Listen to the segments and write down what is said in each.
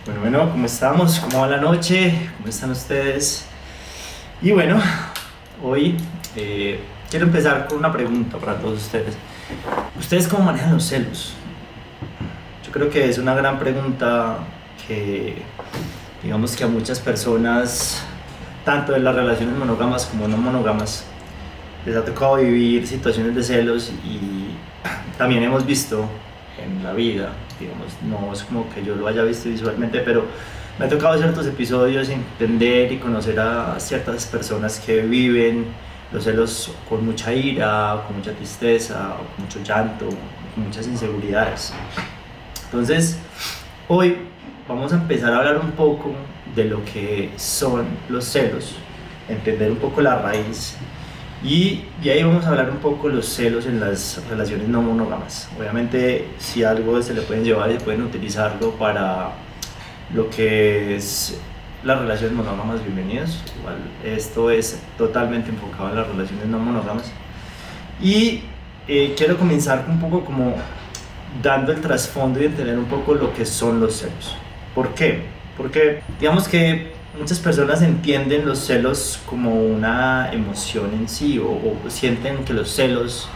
Bueno, ¿cómo estamos? ¿Cómo va la noche? ¿Cómo están ustedes? Y bueno, hoy quiero empezar con una pregunta para todos ustedes. ¿Ustedes cómo manejan los celos? Yo creo que es una gran pregunta que, digamos que a muchas personas, tanto en las relaciones monógamas como no monógamas, les ha tocado vivir situaciones de celos y también hemos visto en la vida, digamos, no es como que yo lo haya visto visualmente, pero me ha tocado ciertos episodios entender y conocer a ciertas personas que viven los celos con mucha ira, con mucha tristeza, con mucho llanto, con muchas inseguridades. Entonces, hoy vamos a empezar a hablar un poco de lo que son los celos, entender un poco la raíz y de ahí vamos a hablar un poco los celos en las relaciones no monógamas. Obviamente, si algo se le pueden llevar y se pueden utilizarlo para lo que es las relaciones monógamas, bienvenidos. Igual, esto es totalmente enfocado en las relaciones no monógamas. Y quiero comenzar un poco como dando el trasfondo y entender un poco lo que son los celos. ¿Por qué? Porque digamos que muchas personas entienden los celos como una emoción en sí o sienten que los celos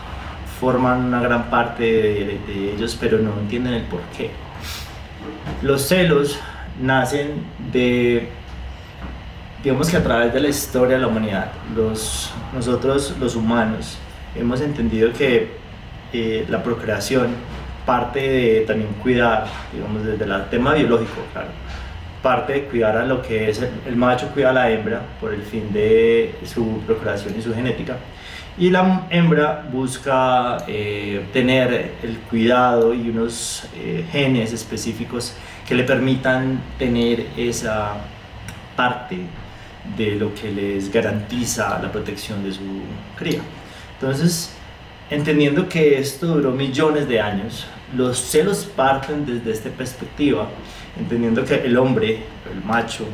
forman una gran parte de ellos, pero no entienden el por qué. Los celos nacen de, digamos que a través de la historia de la humanidad, nosotros los humanos hemos entendido que la procreación parte de también cuidar, digamos desde el tema biológico, claro, parte de cuidar a lo que es el macho cuida a la hembra por el fin de su procreación y su genética, y la hembra busca tener el cuidado y unos genes específicos que le permitan tener esa parte de lo que les garantiza la protección de su cría. Entonces, entendiendo que esto duró millones de años, los celos parten desde esta perspectiva, entendiendo que el hombre, el macho,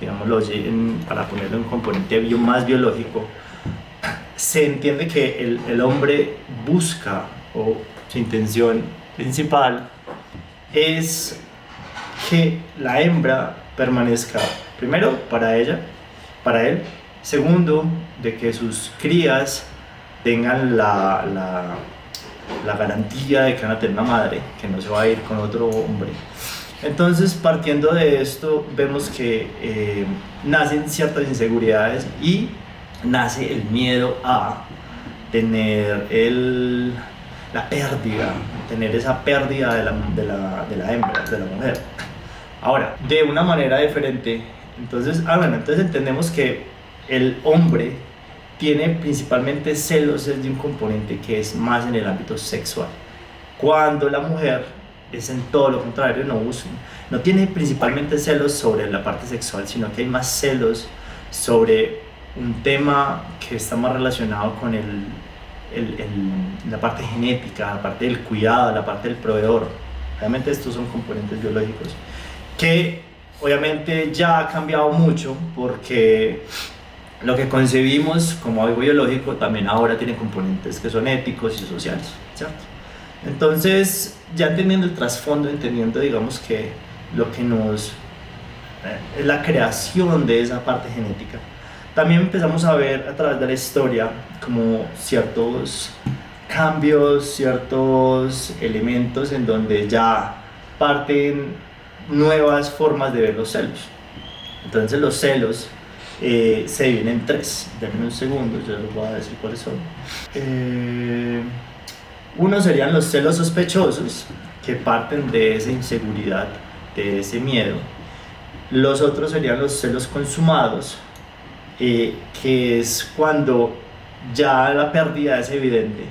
digámoslo para ponerlo en un componente más biológico, se entiende que el hombre busca, o su intención principal es que la hembra permanezca, primero, para ella, para él, segundo, de que sus crías tengan la garantía de que van a tener una madre, que no se va a ir con otro hombre. Entonces, partiendo de esto, vemos que nacen ciertas inseguridades y nace el miedo a tener la pérdida, tener esa pérdida de la hembra, de la mujer. Ahora, de una manera diferente, entonces entendemos que el hombre tiene principalmente celos de un componente que es más en el ámbito sexual, cuando la mujer es en todo lo contrario, no tiene principalmente celos sobre la parte sexual, sino que hay más celos sobre un tema que está más relacionado con la parte genética, la parte del cuidado, la parte del proveedor. Obviamente estos son componentes biológicos que obviamente ya ha cambiado mucho, porque lo que concebimos como algo biológico también ahora tiene componentes que son éticos y sociales, ¿cierto? Entonces, ya entendiendo el trasfondo, entendiendo, digamos, que lo que es la creación de esa parte genética, también empezamos a ver a través de la historia como ciertos cambios, ciertos elementos en donde ya parten nuevas formas de ver los celos. Entonces los celos se dividen en tres. Denme un segundo, yo les voy a decir cuáles son. Uno serían los celos sospechosos, que parten de esa inseguridad, de ese miedo. Los otros serían los celos consumados, que es cuando ya la pérdida es evidente.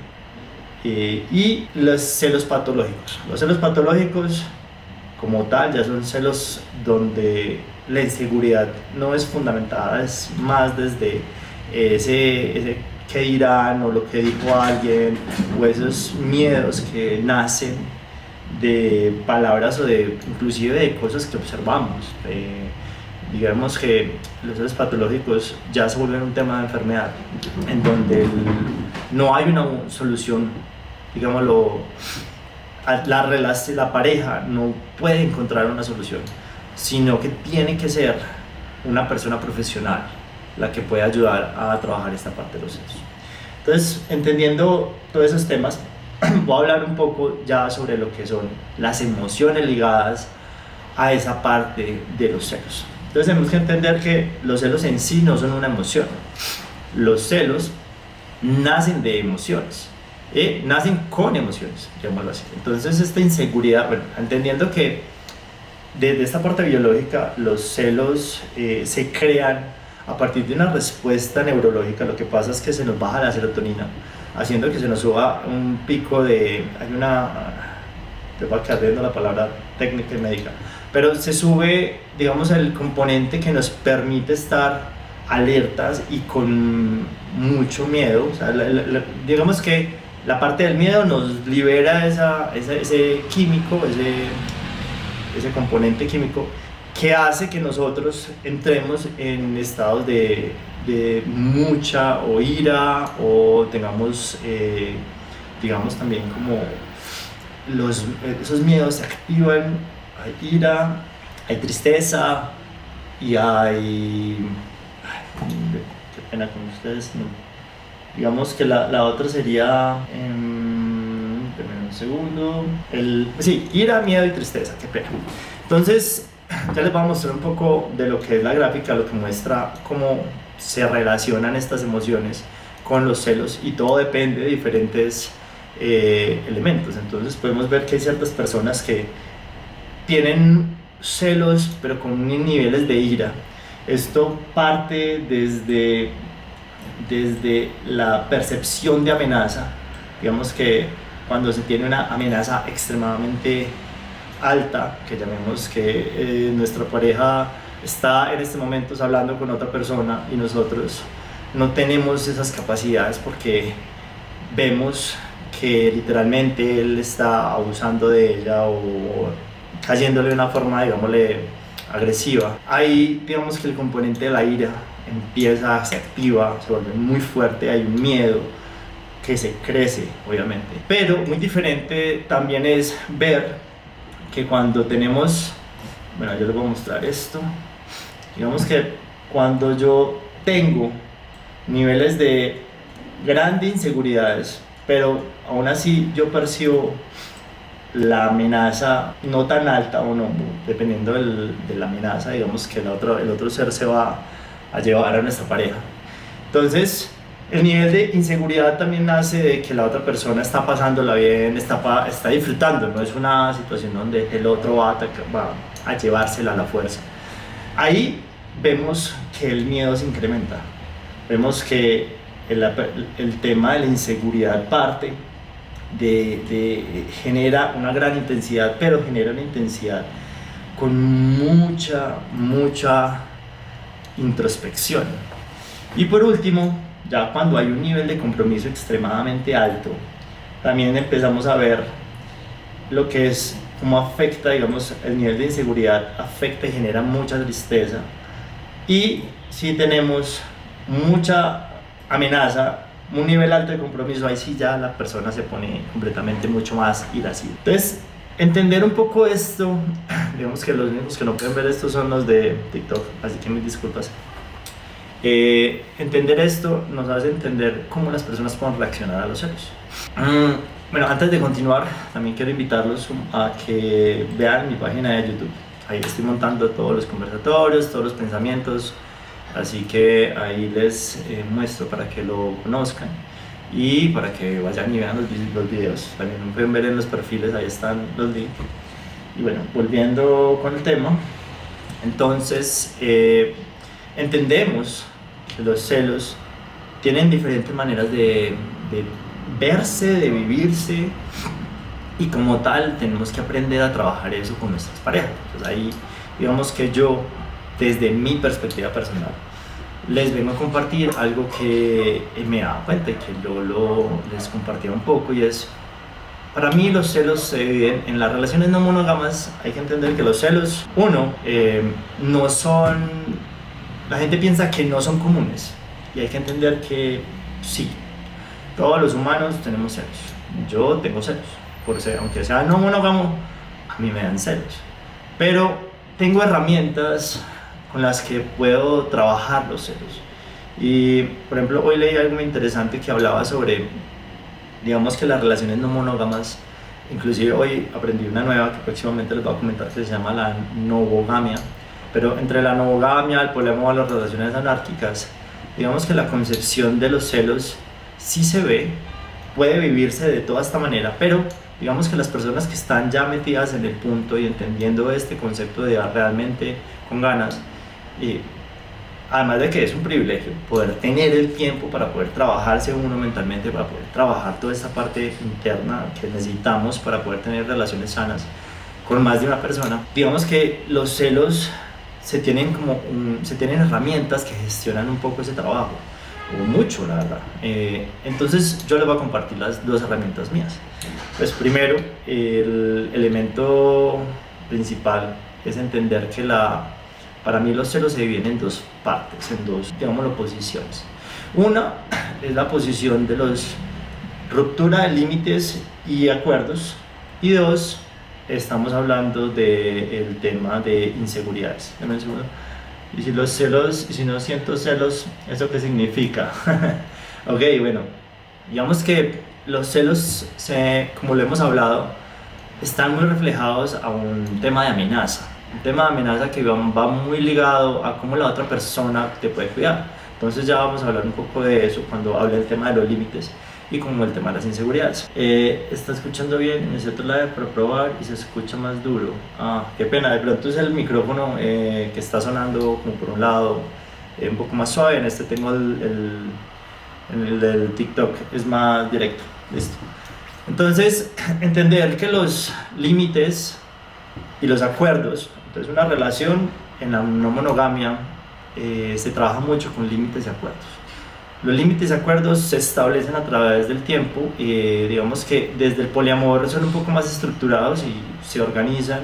Y los celos patológicos. Los celos patológicos, como tal, ya son celos donde la inseguridad no es fundamentada, es más desde ese qué dirán o lo que dijo alguien, o esos miedos que nacen de palabras o inclusive de cosas que observamos. Digamos que los celos patológicos ya se vuelven un tema de enfermedad, en donde no hay una solución, digámoslo, la pareja no puede encontrar una solución sino que tiene que ser una persona profesional la que puede ayudar a trabajar esta parte de los celos. Entonces, entendiendo todos esos temas, voy a hablar un poco ya sobre lo que son las emociones ligadas a esa parte de los celos. Entonces tenemos que entender que los celos en sí no son una emoción. Los celos nacen de emociones, nacen con emociones, llamémoslo así. Entonces esta inseguridad, bueno, entendiendo que desde esta parte biológica los celos se crean a partir de una respuesta neurológica. Lo que pasa es que se nos baja la serotonina, haciendo que se nos suba un pico de... te va a quedar viendo la palabra técnica y médica, pero se sube, digamos, el componente que nos permite estar alertas y con mucho miedo. O sea, digamos que la parte del miedo nos libera ese químico, ese componente químico que hace que nosotros entremos en estados de mucha o ira, o tengamos, digamos, también como esos miedos se activan. Hay ira, hay tristeza y hay... qué pena con ustedes, no. Digamos que la otra sería... un segundo. Sí, ira, miedo y tristeza, qué pena. Entonces, ya les voy a mostrar un poco de lo que es la gráfica, lo que muestra cómo se relacionan estas emociones con los celos, y todo depende de diferentes elementos. Entonces podemos ver que hay ciertas personas que tienen celos pero con niveles de ira. Esto parte desde la percepción de amenaza. Digamos que cuando se tiene una amenaza extremadamente alta, que llamemos que nuestra pareja está en este momento hablando con otra persona y nosotros no tenemos esas capacidades porque vemos que literalmente él está abusando de ella o cayéndole de una forma, digámosle, agresiva. Ahí, digamos que el componente de la ira empieza, se activa, se vuelve muy fuerte, hay un miedo que se crece, obviamente. Pero muy diferente también es ver que cuando tenemos, bueno, yo les voy a mostrar esto, digamos que cuando yo tengo niveles de grandes inseguridades, pero aún así yo percibo la amenaza no tan alta o no, dependiendo de la amenaza, digamos que el otro ser se va a llevar a nuestra pareja. Entonces, el nivel de inseguridad también nace de que la otra persona está pasándola bien, está disfrutando, no es una situación donde el otro va a llevársela a la fuerza. Ahí vemos que el miedo se incrementa, vemos que el tema de la inseguridad parte genera una gran intensidad, pero genera una intensidad con mucha introspección. Y por último, ya cuando hay un nivel de compromiso extremadamente alto, también empezamos a ver lo que es cómo afecta, digamos, el nivel de inseguridad afecta y genera mucha tristeza. Y si tenemos mucha amenaza, un nivel alto de compromiso, ahí sí ya la persona se pone completamente mucho más irascible. Entonces, entender un poco esto, digamos que los únicos que no pueden ver esto son los de TikTok, así que mis disculpas. Entender esto nos hace entender cómo las personas pueden reaccionar a los celos. Bueno, antes de continuar, también quiero invitarlos a que vean mi página de YouTube. Ahí estoy montando todos los conversatorios, todos los pensamientos, así que ahí les muestro para que lo conozcan y para que vayan y vean los videos. También lo pueden ver en los perfiles, ahí están los links. Y bueno, volviendo con el tema, entonces entendemos que los celos tienen diferentes maneras de verse, de vivirse, y como tal tenemos que aprender a trabajar eso con nuestras parejas. Entonces ahí digamos que yo, desde mi perspectiva personal, les vengo a compartir algo que me he dado cuenta y que yo les compartía un poco, y es, para mí los celos se dividen en las relaciones no monógamas. Hay que entender que los celos, no son, la gente piensa que no son comunes, y hay que entender que sí, todos los humanos tenemos celos. Yo tengo celos, aunque sea no monógamo, a mí me dan celos, pero tengo herramientas con las que puedo trabajar los celos. Y, por ejemplo, hoy leí algo muy interesante que hablaba sobre, digamos que las relaciones no monógamas. Inclusive hoy aprendí una nueva que próximamente les voy a comentar, que se llama la novogamia. Pero entre la novogamia, el poliamor, las relaciones anárquicas, digamos que la concepción de los celos sí se ve, puede vivirse de toda esta manera, pero digamos que las personas que están ya metidas en el punto y entendiendo este concepto de realmente con ganas, y además de que es un privilegio poder tener el tiempo para poder trabajarse uno mentalmente, para poder trabajar toda esta parte interna que necesitamos para poder tener relaciones sanas con más de una persona. Digamos que los celos se tienen se tienen herramientas que gestionan un poco ese trabajo, o mucho, la verdad. Entonces yo les voy a compartir las dos herramientas mías. Pues primero, el elemento principal es entender que para mí los celos se dividen en dos partes, en dos, digámoslo, posiciones. Una es la posición de los ruptura de límites y acuerdos, y dos, estamos hablando del tema de inseguridades. Dame un segundo. Y si los celos, y si no siento celos, ¿eso qué significa? Ok, bueno, digamos que los celos, como lo hemos hablado, están muy reflejados a un tema de amenaza. Un tema de amenaza que va muy ligado a cómo la otra persona te puede cuidar. Entonces ya vamos a hablar un poco de eso cuando hable del tema de los límites y como el tema de las inseguridades. ¿Está escuchando bien? Necesito la de probar y se escucha más duro. Qué pena, de pronto es el micrófono que está sonando como por un lado un poco más suave. En este tengo el del TikTok, es más directo. Listo. Entonces, entender que los límites y los acuerdos, entonces una relación en la no monogamia se trabaja mucho con límites y acuerdos. Los límites y acuerdos se establecen a través del tiempo, digamos que desde el poliamor son un poco más estructurados y se organizan,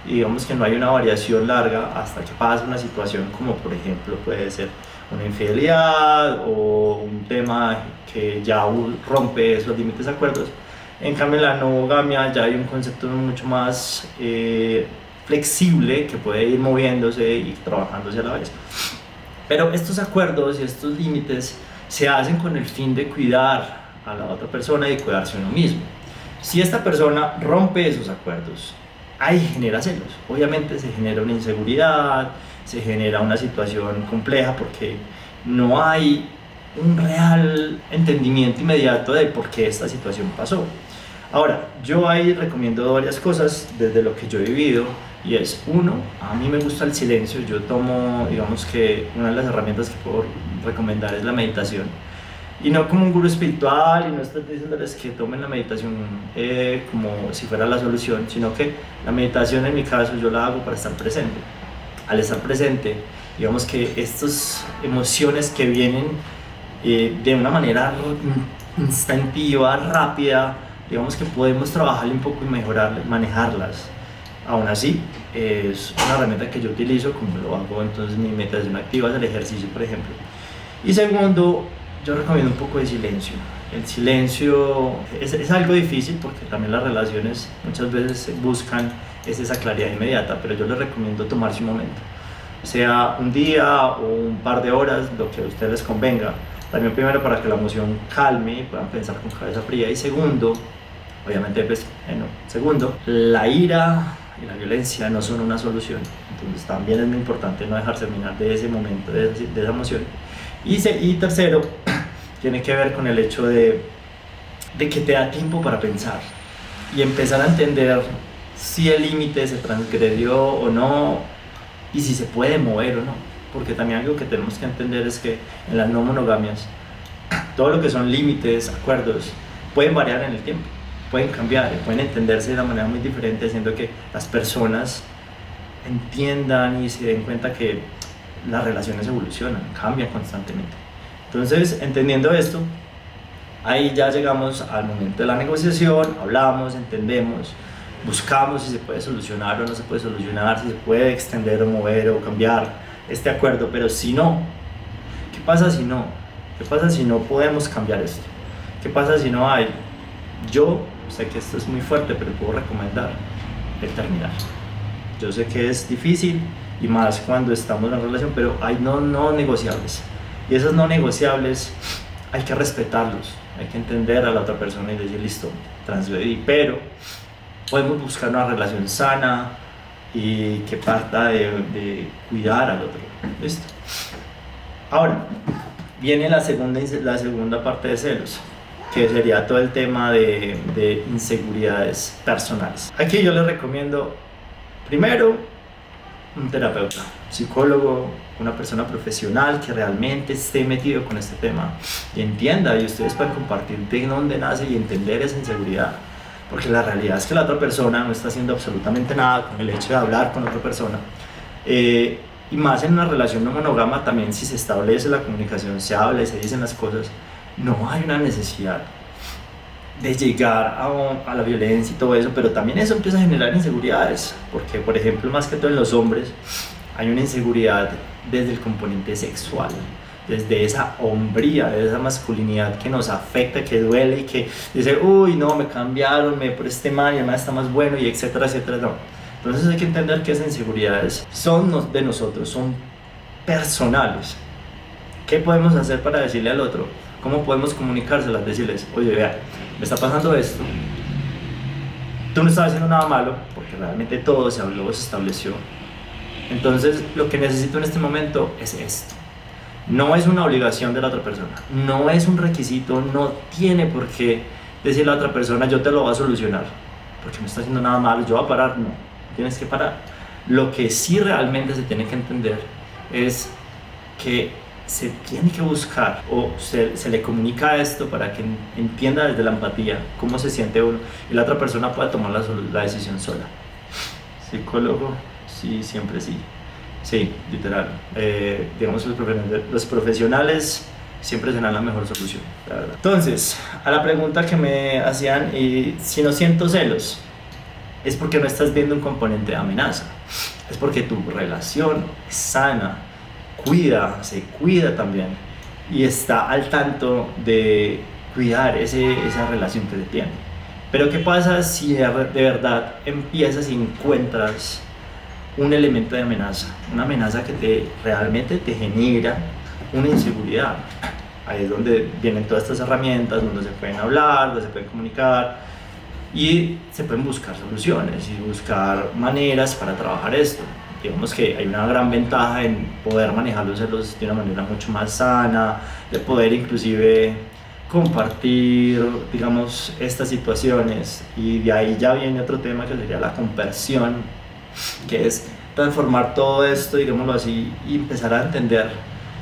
y digamos que no hay una variación larga hasta que pasa una situación como por ejemplo puede ser una infidelidad o un tema que ya rompe esos límites y acuerdos. En cambio en la novogamia ya hay un concepto mucho más flexible que puede ir moviéndose y trabajándose a la vez. Pero estos acuerdos y estos límites se hacen con el fin de cuidar a la otra persona y de cuidarse uno mismo. Si esta persona rompe esos acuerdos, ahí genera celos. Obviamente se genera una inseguridad, se genera una situación compleja porque no hay un real entendimiento inmediato de por qué esta situación pasó. Ahora, yo ahí recomiendo varias cosas desde lo que yo he vivido, y es, uno, a mí me gusta el silencio. Yo tomo, digamos que una de las herramientas que puedo recomendar es la meditación, y no como un gurú espiritual, y no estoy diciéndoles que tomen la meditación como si fuera la solución, sino que la meditación en mi caso yo la hago para estar presente. Al estar presente, digamos que estas emociones que vienen de una manera instantiva, rápida, digamos que podemos trabajarle un poco y mejorar, manejarlas. Aún así, es una herramienta que yo utilizo, como lo hago entonces mi meditación activa, es el ejercicio, por ejemplo. Y segundo, yo recomiendo un poco de silencio. El silencio es algo difícil porque también las relaciones muchas veces buscan esa claridad inmediata, pero yo les recomiendo tomarse un momento, sea un día o un par de horas, lo que a ustedes les convenga. También primero para que la emoción calme y puedan pensar con cabeza fría, y segundo, obviamente pues, segundo, la ira y la violencia no son una solución, entonces también es muy importante no dejarse dominar de ese momento, de esa emoción. Y tercero, tiene que ver con el hecho de que te da tiempo para pensar y empezar a entender si el límite se transgredió o no, y si se puede mover o no, porque también algo que tenemos que entender es que en las no monogamias todo lo que son límites, acuerdos, pueden variar en el tiempo, pueden cambiar, pueden entenderse de una manera muy diferente, haciendo que las personas entiendan y se den cuenta que las relaciones evolucionan, cambian constantemente. Entonces, entendiendo esto, ahí ya llegamos al momento de la negociación, hablamos, entendemos, buscamos si se puede solucionar o no se puede solucionar, si se puede extender o mover o cambiar este acuerdo. Pero si no, ¿qué pasa si no? ¿Qué pasa si no podemos cambiar esto? ¿Qué pasa si no hay? Yo sé que esto es muy fuerte, pero puedo recomendar el terminar. Yo sé que es difícil y más cuando estamos en relación, pero hay no negociables. Y esos no negociables hay que respetarlos, hay que entender a la otra persona y decir, listo, transgredí, pero podemos buscar una relación sana y que parta de cuidar al otro. ¿Listo? Ahora, viene la segunda parte de celos, que sería todo el tema de inseguridades personales. Aquí yo les recomiendo, primero, un terapeuta, psicólogo, una persona profesional que realmente esté metido con este tema y entienda, y ustedes pueden compartir de dónde nace y entender esa inseguridad, porque la realidad es que la otra persona no está haciendo absolutamente nada con el hecho de hablar con otra persona, y más en una relación no monógama también, si se establece la comunicación, se habla y se dicen las cosas, no hay una necesidad de llegar a la violencia y todo eso, pero también eso empieza a generar inseguridades, porque por ejemplo, más que todo en los hombres hay una inseguridad desde el componente sexual, desde esa hombría, desde esa masculinidad que nos afecta, que duele y que dice, uy, no, me cambiaron, por este man y el man está más bueno, y etcétera, etcétera, no. Entonces hay que entender que esas inseguridades son de nosotros, son personales. ¿Qué podemos hacer para decirle al otro? ¿Cómo podemos comunicárselas? Decirles, oye, vea, me está pasando esto, tú no estás haciendo nada malo, porque realmente todo se habló, se estableció. Entonces, lo que necesito en este momento es esto. No es una obligación de la otra persona, no es un requisito, no tiene por qué decirle a la otra persona, yo te lo voy a solucionar, porque no está haciendo nada malo, yo voy a parar, no, tienes que parar. Lo que sí realmente se tiene que entender es que se tiene que buscar o se le comunica esto para que entienda desde la empatía cómo se siente uno y la otra persona pueda tomar la decisión sola. Psicólogo, sí, siempre sí. Sí, literal. Digamos, los profesionales siempre serán la mejor solución, la verdad. Entonces, a la pregunta que me hacían, y si no siento celos, es porque no estás viendo un componente de amenaza. Es porque tu relación es sana, se cuida también y está al tanto de cuidar esa relación que se tiene. Pero ¿qué pasa si de verdad empiezas y encuentras un elemento de amenaza? Una amenaza que realmente te genera una inseguridad. Ahí es donde vienen todas estas herramientas, donde se pueden hablar, donde se pueden comunicar y se pueden buscar soluciones y buscar maneras para trabajar esto. Digamos que hay una gran ventaja en poder manejar los celos de una manera mucho más sana, de poder inclusive compartir, digamos, estas situaciones, y de ahí ya viene otro tema que sería la conversión, que es transformar todo esto, digámoslo así, y empezar a entender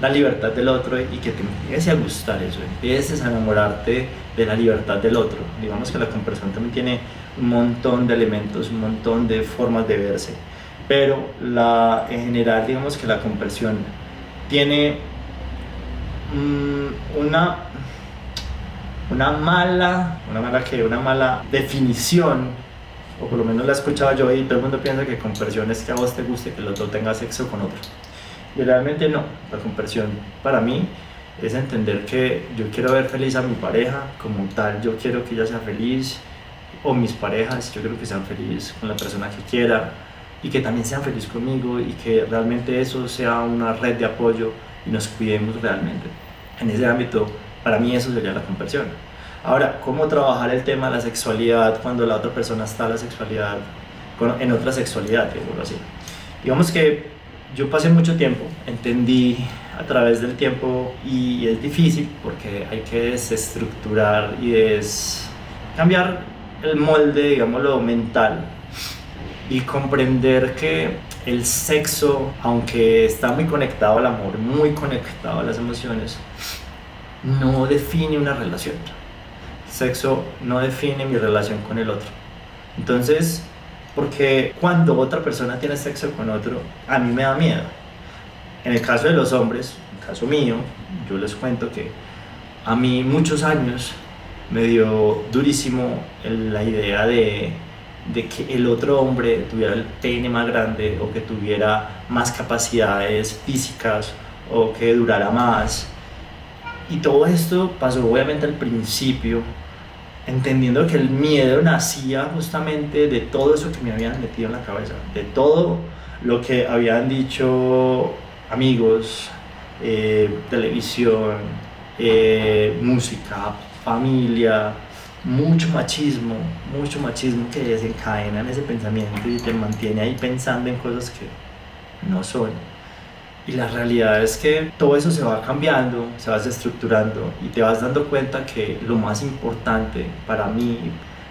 la libertad del otro y que te empiece a gustar eso, empieces a enamorarte de la libertad del otro. Digamos que la conversión también tiene un montón de elementos, un montón de formas de verse, pero en general digamos que la conversión tiene una mala definición, o por lo menos la he escuchado yo, y todo el mundo piensa que conversión es que a vos te guste que el otro tenga sexo con otro, y realmente no. La conversión para mí es entender que yo quiero ver feliz a mi pareja como tal, yo quiero que ella sea feliz, o mis parejas, yo quiero que sean felices con la persona que quiera y que también sean felices conmigo, y que realmente eso sea una red de apoyo y nos cuidemos realmente. En ese ámbito, para mí eso sería la conversión. Ahora, ¿cómo trabajar el tema de la sexualidad cuando la otra persona está en la sexualidad, en otra sexualidad, digámoslo así? Digamos que yo pasé mucho tiempo, entendí a través del tiempo, y es difícil porque hay que desestructurar y cambiar el molde, digámoslo, mental, y comprender que el sexo, aunque está muy conectado al amor, muy conectado a las emociones, no define una relación. El sexo no define mi relación con el otro. Entonces, porque cuando otra persona tiene sexo con otro, a mí me da miedo. En el caso de los hombres, en el caso mío, yo les cuento que a mí muchos años me dio durísimo la idea de que el otro hombre tuviera el pene más grande, o que tuviera más capacidades físicas, o que durara más. Y todo esto pasó obviamente al principio, entendiendo que el miedo nacía justamente de todo eso que me habían metido en la cabeza, de todo lo que habían dicho amigos, televisión, música, familia, mucho machismo que desencadena en ese pensamiento y te mantiene ahí pensando en cosas que no son. Y la realidad es que todo eso se va cambiando, se va desestructurando y te vas dando cuenta que lo más importante para mí,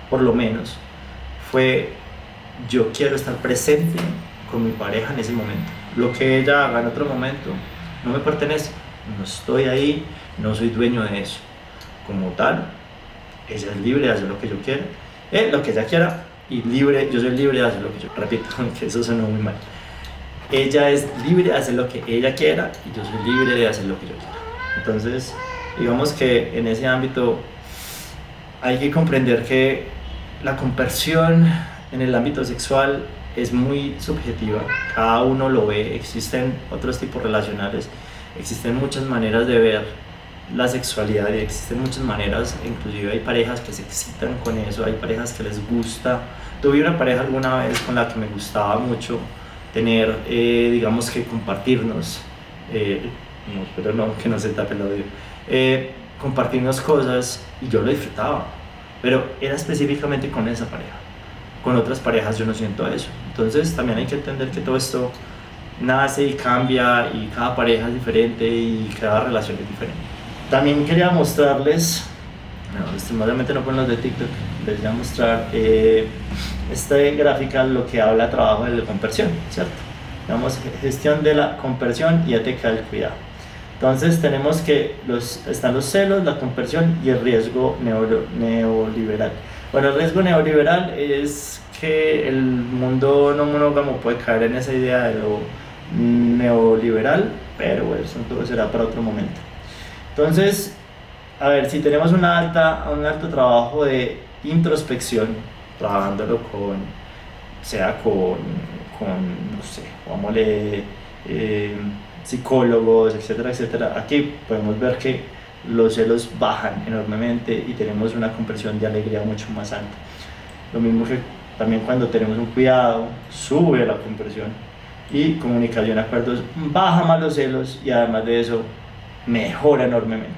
por lo menos, fue yo quiero estar presente con mi pareja en ese momento. Lo que ella haga en otro momento no me pertenece, no estoy ahí, no soy dueño de eso. Como tal, ella es libre de hacer lo que yo quiera, lo que ella quiera, y libre, yo soy libre de hacer lo que yo, repito, que eso suena muy mal. Ella es libre de hacer lo que ella quiera y yo soy libre de hacer lo que yo quiera. Entonces, digamos que en ese ámbito hay que comprender que la conversión en el ámbito sexual es muy subjetiva, cada uno lo ve, existen otros tipos relacionales, existen muchas maneras de ver la sexualidad y existen muchas maneras, inclusive hay parejas que se excitan con eso, hay parejas que les gusta. Tuve una pareja alguna vez con la que me gustaba mucho tener, digamos que compartirnos, no, pero no, que no se tape el audio, compartirnos cosas y yo lo disfrutaba, pero era específicamente con esa pareja. Con otras parejas yo no siento eso. Entonces también hay que entender que todo esto nace y cambia y cada pareja es diferente y cada relación es diferente. También quería mostrarles, no, estimadamente no con los de TikTok, les voy a mostrar esta gráfica lo que habla trabajo de la conversión, ¿cierto? Digamos, gestión de la conversión y ética del cuidado. Entonces tenemos que están los celos, la conversión y el riesgo neoliberal. Bueno, el riesgo neoliberal es que el mundo no monógamo puede caer en esa idea de lo neoliberal, pero bueno, eso todo será para otro momento. Entonces, a ver, si tenemos un alto trabajo de introspección, trabajándolo sea con no sé, vámonos, psicólogos, etcétera, etcétera, aquí podemos ver que los celos bajan enormemente y tenemos una conversión de alegría mucho más alta. Lo mismo que también cuando tenemos un cuidado, sube la conversión y comunicación, acuerdos, baja más los celos y además de eso, mejora enormemente.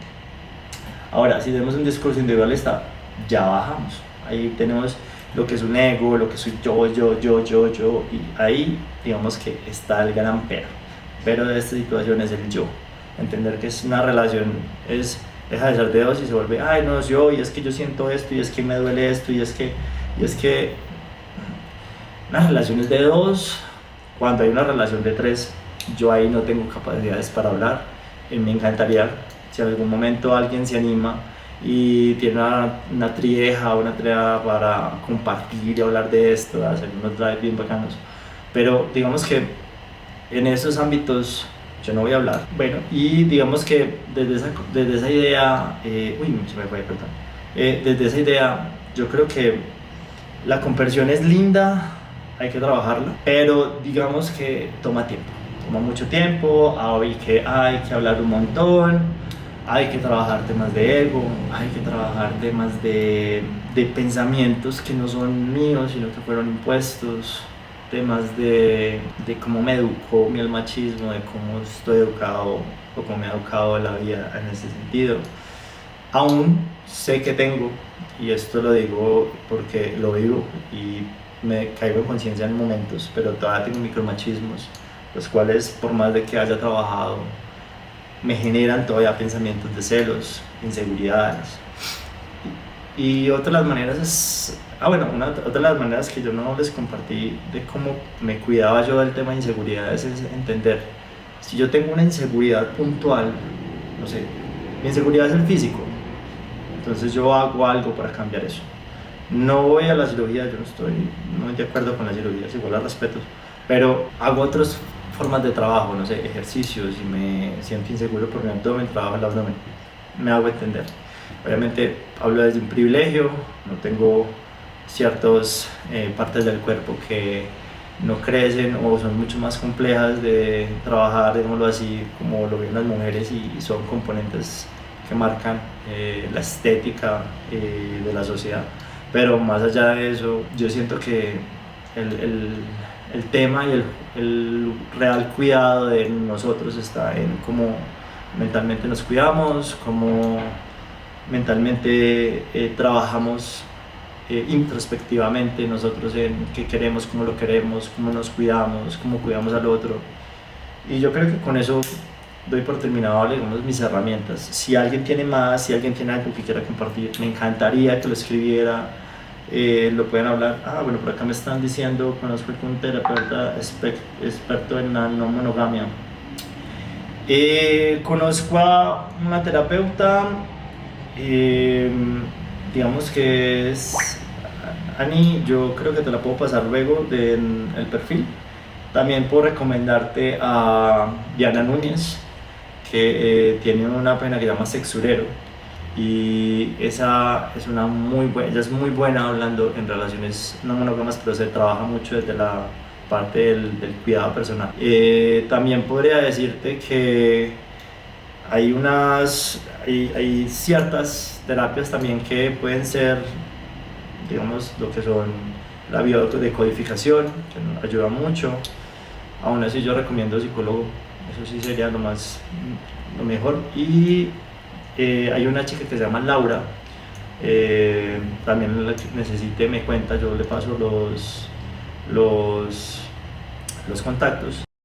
Ahora, si tenemos un discurso individualista, ya bajamos. Ahí tenemos lo que es un ego, lo que soy yo, y ahí digamos que está el gran pero de esta situación es el yo. Entender que es una relación, deja de ser de dos y se vuelve, ay no, es yo, y es que yo siento esto, y es que me duele esto, y es que las relaciones de dos, cuando hay una relación de tres, yo ahí no tengo capacidades para hablar. Me encantaría, si en algún momento alguien se anima y tiene una trieja o una tria para compartir y hablar de esto, hacer unos drives bien bacanos. Pero digamos que en esos ámbitos yo no voy a hablar. Bueno, y digamos que desde esa idea, se me fue, perdón. Desde esa idea, yo creo que la conversión es linda, hay que trabajarla, pero digamos que toma tiempo. Toma mucho tiempo, hay que hablar un montón, hay que trabajar temas de ego, hay que trabajar temas de pensamientos que no son míos, sino que fueron impuestos, temas de cómo me educó el machismo, de cómo estoy educado o cómo me ha educado la vida en ese sentido. Aún sé que tengo, y esto lo digo porque lo vivo y me caigo en conciencia en momentos, pero todavía tengo micromachismos, los cuales por más de que haya trabajado, me generan todavía pensamientos de celos, inseguridades. Y otra de las maneras es, otra de las maneras que yo no les compartí de cómo me cuidaba yo del tema de inseguridades es entender, si yo tengo una inseguridad puntual, no sé, mi inseguridad es el físico, entonces yo hago algo para cambiar eso. No voy a la cirugía, yo no estoy de acuerdo con la cirugía, igual la respeto, pero hago otras formas de trabajo, no sé, ejercicios, y me siento inseguro por mi abdomen, trabajo el abdomen, me hago entender. Obviamente hablo desde un privilegio, no tengo ciertas partes del cuerpo que no crecen o son mucho más complejas de trabajar, digámoslo así, como lo ven las mujeres, y son componentes que marcan la estética de la sociedad. Pero más allá de eso, yo siento que el, el, el tema y el real cuidado de nosotros está en cómo mentalmente nos cuidamos, cómo mentalmente trabajamos introspectivamente nosotros en qué queremos, cómo lo queremos, cómo nos cuidamos, cómo cuidamos al otro. Y yo creo que con eso doy por terminado, digamos, mis herramientas. Si alguien tiene más, si alguien tiene algo que quiera compartir, me encantaría que lo escribiera. Lo pueden hablar. Ah, bueno, por acá me están diciendo, conozco un terapeuta experto en la no monogamia. Conozco a una terapeuta, eh, digamos que es Ani, yo creo que te la puedo pasar luego del perfil. También puedo recomendarte a Diana Núñez, que tiene una página que se llama Sexurero, y esa es una muy buena, ella es muy buena hablando en relaciones no monógamas, pero se trabaja mucho desde la parte del cuidado personal. También podría decirte que hay ciertas terapias también que pueden ser, digamos, lo que son la biodecodificación, que nos ayuda mucho. Aún así yo recomiendo psicólogo, eso sí sería lo mejor. Y hay una chica que se llama Laura, también la que necesite me cuenta, yo le paso los contactos.